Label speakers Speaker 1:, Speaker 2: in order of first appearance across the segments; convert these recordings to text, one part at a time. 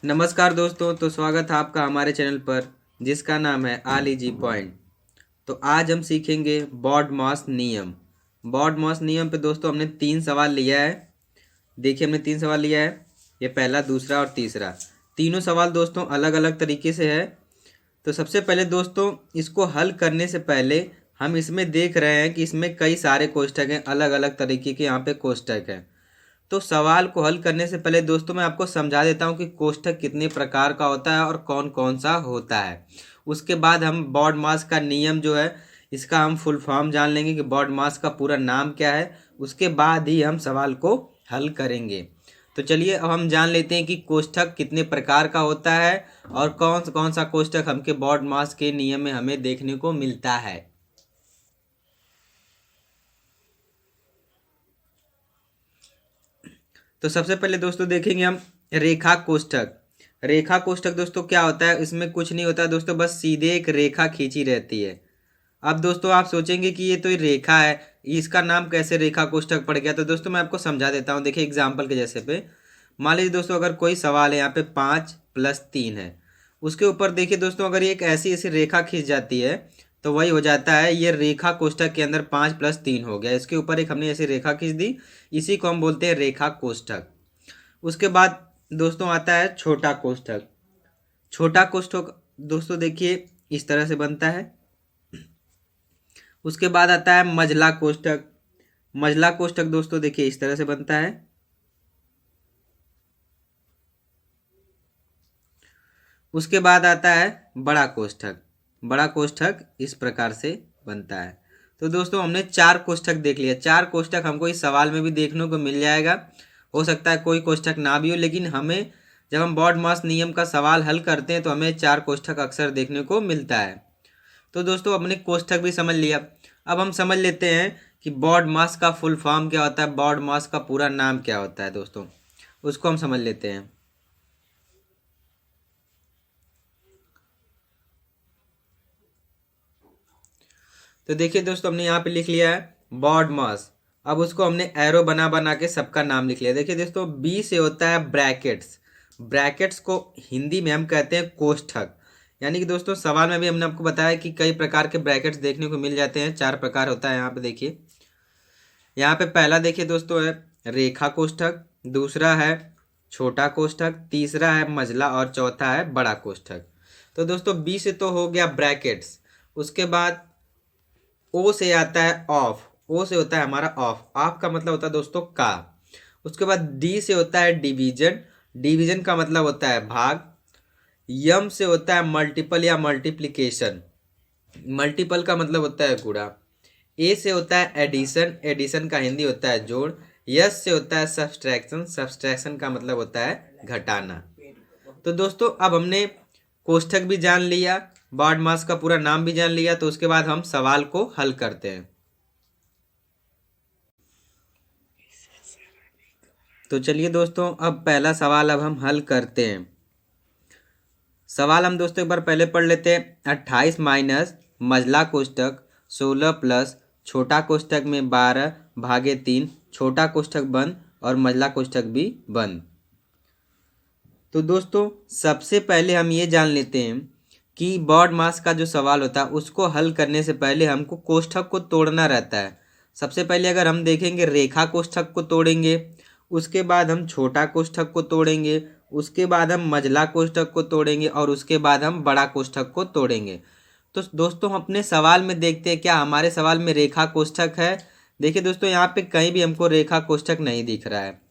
Speaker 1: नमस्कार दोस्तों, तो स्वागत है आपका हमारे चैनल पर जिसका नाम है ऑल इजी पॉइंट। तो आज हम सीखेंगे बॉडमास नियम। बॉडमास नियम पे दोस्तों हमने 3 सवाल लिया है। देखिए हमने 3 सवाल लिया है, ये पहला, दूसरा और तीसरा। तीनों सवाल दोस्तों अलग अलग तरीके से है। तो सबसे पहले दोस्तों इसको हल करने से पहले हम इसमें देख रहे हैं कि इसमें कई सारे कोष्ठक हैं, अलग अलग तरीके के यहाँ पे कोष्ठक हैं। तो सवाल को हल करने से पहले दोस्तों मैं आपको समझा देता हूँ कि कोष्ठक कितने प्रकार का होता है और कौन कौन सा होता है। उसके बाद हम बॉड मास का नियम जो है इसका हम फुल फॉर्म जान लेंगे कि बॉड मास का पूरा नाम क्या है। उसके बाद ही हम सवाल को हल करेंगे। तो चलिए अब हम जान लेते हैं कि कोष्ठक कितने प्रकार का होता है और कौन सा कोष्ठक हमके बॉड मास के नियम में हमें देखने को मिलता है। तो सबसे पहले दोस्तों देखेंगे हम रेखा कोष्ठक। रेखा कोष्ठक दोस्तों क्या होता है, इसमें कुछ नहीं होता है दोस्तों, बस सीधे एक रेखा खींची रहती है। अब दोस्तों आप सोचेंगे कि ये तो ये रेखा है, इसका नाम कैसे रेखा कोष्ठक पड़ गया। तो दोस्तों मैं आपको समझा देता हूँ। देखिए एग्जाम्पल के जैसे पे मान लीजिए दोस्तों अगर कोई सवाल है, यहाँ पे 5+3 है, उसके ऊपर देखिए दोस्तों अगर ये एक ऐसी ऐसी रेखा खींच जाती है तो वही हो जाता है ये रेखा कोष्ठक के अंदर 5+3 हो गया। इसके ऊपर एक हमने ऐसी रेखा खींच दी, इसी को हम बोलते हैं रेखा कोष्ठक। उसके बाद दोस्तों आता है छोटा कोष्ठक। छोटा कोष्ठक दोस्तों देखिए इस तरह से बनता है। उसके बाद आता है मझला कोष्ठक। मझला कोष्ठक दोस्तों देखिए इस तरह से बनता है। उसके बाद आता है बड़ा कोष्ठक। बड़ा कोष्ठक इस प्रकार से बनता है। तो दोस्तों हमने 4 कोष्ठक देख लिया। 4 कोष्ठक हमको इस सवाल में भी देखने को मिल जाएगा। हो सकता है कोई कोष्ठक ना भी हो, लेकिन हमें जब हम बॉड मास नियम का सवाल हल करते हैं तो हमें 4 कोष्ठक अक्सर देखने को मिलता है। तो दोस्तों हमने कोष्ठक भी समझ लिया। अब हम समझ लेते हैं कि बॉड मास का फुल फॉर्म क्या होता है, बॉड मास का पूरा नाम क्या होता है दोस्तों, उसको हम समझ लेते हैं। तो देखिए दोस्तों हमने यहाँ पे लिख लिया है बॉड मास। अब उसको हमने एरो बना बना के सबका नाम लिख लिया। देखिए दोस्तों बी से होता है ब्रैकेट्स। ब्रैकेट्स को हिंदी में हम कहते हैं कोष्ठक। यानी कि दोस्तों सवाल में भी हमने आपको बताया कि कई प्रकार के ब्रैकेट्स देखने को मिल जाते हैं। 4 प्रकार होता है यहाँ पे देखिए। यहाँ पे पहला देखिए दोस्तों है रेखा कोष्ठक, दूसरा है छोटा कोष्ठक, तीसरा है मझला और चौथा है बड़ा कोष्ठक। तो दोस्तों बी से तो हो गया ब्रैकेट्स। उसके बाद ओ से आता है ऑफ। ओ से होता है हमारा ऑफ। ऑफ का मतलब होता है दोस्तों का। उसके बाद डी से होता है डिवीजन। डिवीजन का मतलब होता है भाग। यम से होता है मल्टीपल या मल्टीप्लिकेशन। मल्टीपल का मतलब होता है गुणा। ए से होता है एडिशन। एडिशन का हिंदी होता है जोड़। यस से होता है सब्सट्रैक्शन। सब्सट्रैक्शन का मतलब होता है घटाना। तो दोस्तों अब हमने कोष्ठक भी जान लिया, बॉड मास का पूरा नाम भी जान लिया। तो उसके बाद हम सवाल को हल करते हैं। तो चलिए दोस्तों अब पहला सवाल अब हम हल करते हैं। सवाल हम दोस्तों एक बार पहले पढ़ लेते हैं। 28 माइनस मझला कोष्ठक 16 प्लस छोटा कोष्ठक में 12/3, छोटा कोष्ठक बंद और मझला कोष्ठक भी बंद। तो दोस्तों सबसे पहले हम ये जान लेते हैं कि बॉड मास का जो सवाल होता है उसको हल करने से पहले हमको कोष्ठक को तोड़ना रहता है। सबसे पहले अगर हम देखेंगे रेखा कोष्ठक को तोड़ेंगे, उसके बाद हम छोटा कोष्ठक को तोड़ेंगे, उसके बाद हम मझला कोष्ठक को तोड़ेंगे और उसके बाद हम बड़ा कोष्ठक को तोड़ेंगे। तो दोस्तों हम अपने सवाल में देखते हैं क्या हमारे सवाल में रेखा कोष्ठक है। देखिए दोस्तों यहाँ पे कहीं भी हमको रेखा कोष्ठक नहीं दिख रहा है।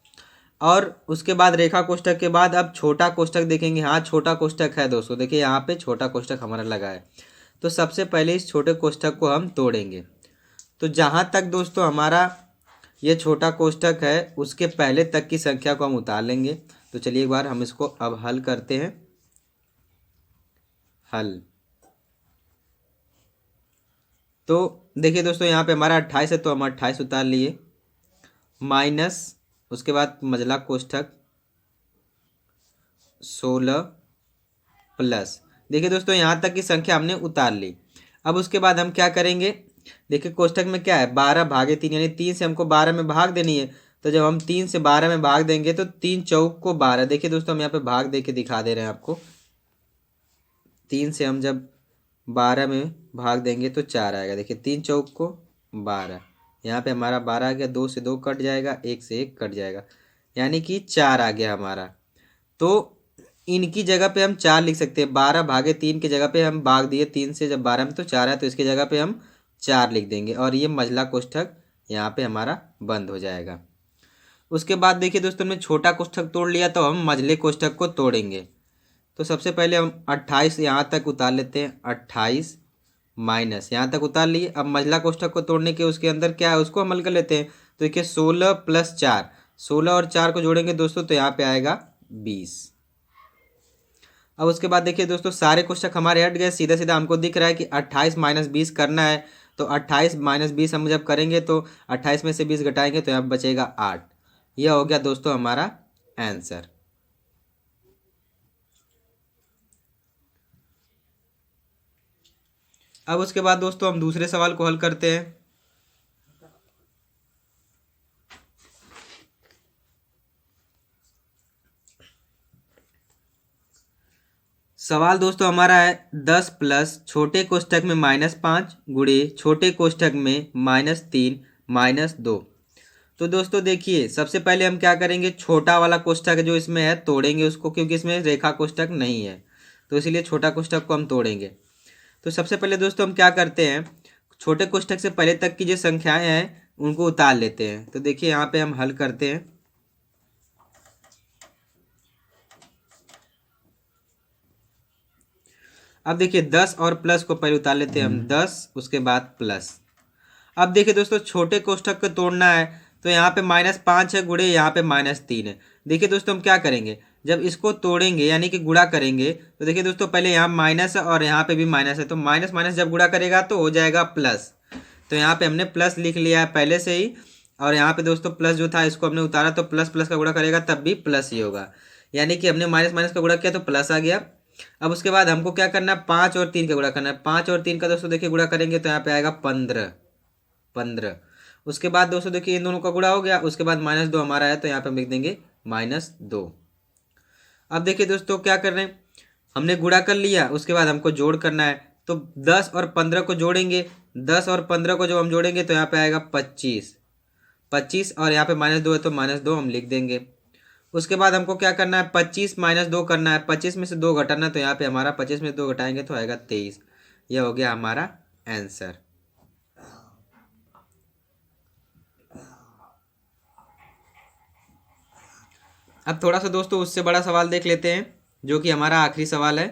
Speaker 1: और उसके बाद रेखा कोष्ठक के बाद अब छोटा कोष्ठक देखेंगे। हाँ छोटा कोष्ठक है दोस्तों, देखिए यहाँ पे छोटा कोष्ठक हमारा लगा है। तो सबसे पहले इस छोटे कोष्ठक को हम तोड़ेंगे। तो जहाँ तक दोस्तों हमारा ये छोटा कोष्ठक है उसके पहले तक की संख्या को हम उतार लेंगे। तो चलिए एक बार हम इसको अब हल करते हैं। हल। तो देखिए दोस्तों यहाँ पे हमारा 28 है तो हम 28 उतार लिए, माइनस उसके बाद मझला कोष्ठक 16 प्लस। देखिए दोस्तों यहाँ तक की संख्या हमने उतार ली। अब उसके बाद हम क्या करेंगे, देखिए कोष्ठक में क्या है 12/3, यानी 3 से हमको 12 में भाग देनी है। तो जब हम 3 से 12 में भाग देंगे तो 3 चौक को 12। देखिए दोस्तों हम यहाँ पे भाग दे के दिखा दे रहे हैं आपको। 3 से हम जब 12 में भाग देंगे तो 4 आएगा। देखिए 3 चौक को 12, यहाँ पे हमारा 12 आ गया। 2 से 2 कट जाएगा, 1 से 1 कट जाएगा, यानी कि 4 आ गया हमारा। तो इनकी जगह पे हम 4 लिख सकते हैं। 12/3 की जगह पे हम भाग दिए 3 से जब 12 में तो 4 है, तो इसकी जगह पे हम 4 लिख देंगे और ये मझला कोष्ठक यहाँ पे हमारा बंद हो जाएगा। उसके बाद देखिए दोस्तों हमने छोटा कोष्ठक तोड़ लिया, तो हम मझले कोष्ठक को तोड़ेंगे। तो सबसे पहले हम 28 यहाँ तक उतार लेते हैं। 28 माइनस यहाँ तक उतार लिए। अब मझला कोष्ठक को तोड़ने के उसके अंदर क्या है उसको हम हल कर लेते हैं। तो देखिए 16 + 4, 16 और 4 को जोड़ेंगे दोस्तों तो यहाँ पे आएगा 20। अब उसके बाद देखिए दोस्तों सारे कोष्ठक हमारे हट गए। सीधा सीधा हमको दिख रहा है कि 28 - 20 करना है। तो 28 - 20 हम जब करेंगे तो 28 में से 20 घटाएंगे तो यहाँ बचेगा 8। यह हो गया दोस्तों हमारा आंसर। अब उसके बाद दोस्तों हम दूसरे सवाल को हल करते हैं। सवाल दोस्तों हमारा है 10 प्लस छोटे कोष्ठक में -5 गुणे छोटे कोष्ठक में -3 -2। तो दोस्तों देखिए सबसे पहले हम क्या करेंगे, छोटा वाला कोष्ठक जो इसमें है तोड़ेंगे उसको, क्योंकि इसमें रेखा कोष्ठक नहीं है तो इसीलिए छोटा कोष्ठक को हम तोड़ेंगे। तो सबसे पहले दोस्तों हम क्या करते हैं, छोटे कोष्ठक से पहले तक की जो संख्याएं हैं उनको उतार लेते हैं। तो देखिए यहाँ पे हम हल करते हैं। अब देखिए 10 और प्लस को पहले उतार लेते हैं हम। 10 उसके बाद प्लस। अब देखिए दोस्तों छोटे कोष्ठक को तोड़ना है तो यहाँ पे -5 है गुणे यहाँ पे -3 है। देखिए दोस्तों हम क्या करेंगे, जब इसको तोड़ेंगे यानी कि गुणा करेंगे तो देखिए दोस्तों पहले यहाँ माइनस है और यहाँ पे भी माइनस है, तो माइनस माइनस जब गुणा करेगा तो हो जाएगा प्लस। तो यहाँ पे हमने प्लस लिख लिया है पहले से ही, और यहाँ पे दोस्तों प्लस जो था इसको हमने उतारा तो प्लस प्लस का गुणा करेगा तब भी प्लस ही होगा, यानी कि हमने माइनस माइनस का गुणा किया तो प्लस आ गया। अब उसके बाद हमको क्या करना है, 5 और 3 का गुणा करना है। 5 और 3 का दोस्तों देखिए गुणा करेंगे तो यहाँ पे आएगा 15। उसके बाद दोस्तों देखिए इन दोनों का गुणा हो गया। उसके बाद -2 हमारा है तो यहाँ पे हम लिख देंगे -2। अब देखिए दोस्तों क्या कर रहे हैं, हमने गुणा कर लिया, उसके बाद हमको जोड़ करना है। तो 10 और 15 को जोड़ेंगे। 10 और 15 को जब हम जोड़ेंगे तो यहाँ पे आएगा 25 और यहाँ पे -2 है तो -2 हम लिख देंगे। उसके बाद हमको क्या करना है, 25 - 2 करना है। 25 में से 2 घटाना, तो यहाँ पे हमारा 25 में से 2 घटाएंगे तो आएगा 23। यह हो गया हमारा आंसर। अब थोड़ा सा दोस्तों उससे बड़ा सवाल देख लेते हैं जो कि हमारा आखिरी सवाल है।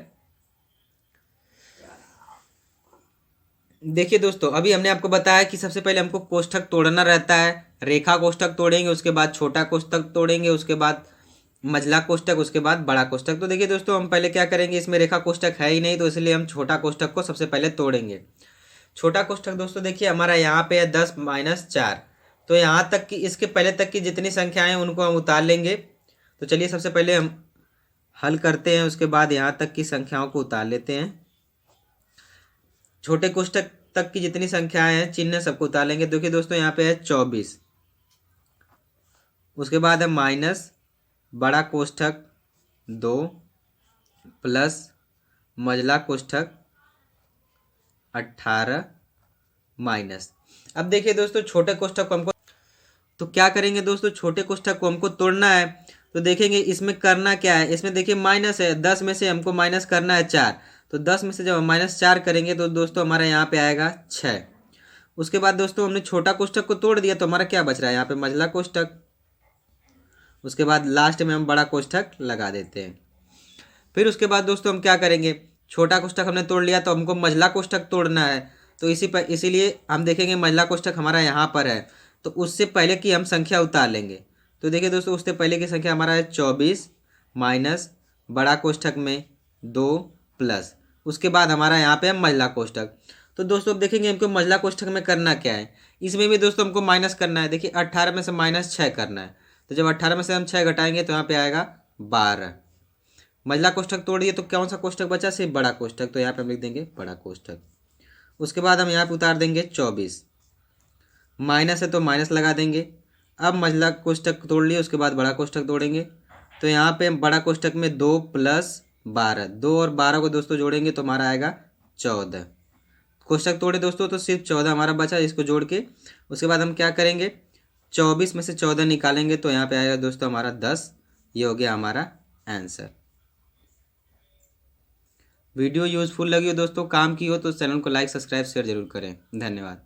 Speaker 1: देखिए दोस्तों अभी हमने आपको बताया कि सबसे पहले हमको कोष्ठक तोड़ना रहता है। रेखा कोष्ठक तोड़ेंगे, उसके बाद छोटा कोष्ठक तोड़ेंगे, उसके बाद मझला कोष्ठक, उसके बाद बड़ा कोष्ठक। तो देखिए दोस्तों हम पहले क्या करेंगे, इसमें रेखा कोष्ठक है ही नहीं तो इसलिए हम छोटा कोष्ठक को सबसे पहले तोड़ेंगे। छोटा कोष्ठक दोस्तों देखिए हमारा यहाँ पे है 10 - 4, तो यहाँ तक की इसके पहले तक की जितनी संख्याएं हैं उनको हम उतार लेंगे। तो चलिए सबसे पहले हम हल करते हैं, उसके बाद यहाँ तक की संख्याओं को उतार लेते हैं। छोटे कोष्ठक तक की जितनी संख्याएं हैं चिन्ह सबको उतार लेंगे। देखिए दोस्तों यहाँ पे है 24। उसके बाद है माइनस बड़ा कोष्ठक 2 प्लस मझला कोष्ठक 18 माइनस। अब देखिए दोस्तों छोटे कोष्ठक को हमको तो क्या करेंगे दोस्तों, छोटे कोष्ठक को हमको तोड़ना है। तो देखेंगे इसमें करना क्या है, इसमें देखिए माइनस है, 10 में से हमको माइनस करना है 4। तो 10 में से जब हम -4 करेंगे तो दोस्तों हमारा यहाँ पे आएगा 6। उसके बाद दोस्तों हमने छोटा कोष्ठक को तोड़ दिया तो हमारा क्या बच रहा है, यहाँ पे मझला कोष्ठक। उसके बाद लास्ट में हम बड़ा कोष्ठक लगा देते हैं। फिर उसके बाद दोस्तों हम क्या करेंगे, छोटा कोष्ठक हमने तोड़ लिया तो हमको मझला कोष्ठक तोड़ना है। तो इसीलिए हम देखेंगे मझला कोष्ठक हमारा यहाँ पर है, तो उससे पहले की हम संख्या उतार लेंगे। तो देखिए दोस्तों उससे पहले की संख्या हमारा है 24 माइनस बड़ा कोष्ठक में 2 प्लस उसके बाद हमारा यहाँ पे है मझला कोष्ठक। तो दोस्तों अब देखेंगे हमको मझला कोष्ठक में करना क्या है, इसमें भी दोस्तों हमको माइनस करना है। देखिए 18 में से -6 करना है, तो जब 18 में से हम 6 घटाएंगे तो यहाँ पे आएगा 12। मझला कोष्ठक तोड़ दिए तो कौन सा कोष्ठक बचा, सिर्फ बड़ा कोष्ठक, तो यहाँ पे हम लिख देंगे बड़ा कोष्ठक। उसके बाद हम यहाँ पे उतार देंगे 24, माइनस है तो माइनस लगा देंगे। अब मझला कोष्टक तोड़ लिए, उसके बाद बड़ा कोष्टक तोड़ेंगे। तो यहाँ पे हम बड़ा कोष्टक में 2 + 12, 2 और 12 को दोस्तों जोड़ेंगे तो हमारा आएगा 14। कोष्टक तोड़े दोस्तों तो सिर्फ 14 हमारा बचा, इसको जोड़ के उसके बाद हम क्या करेंगे, 24 में से 14 निकालेंगे तो यहाँ पे आएगा दोस्तों हमारा 10। ये हो गया हमारा आंसर। वीडियो यूज़फुल लगी हो दोस्तों, काम की हो तो चैनल को लाइक सब्सक्राइब शेयर जरूर करें। धन्यवाद।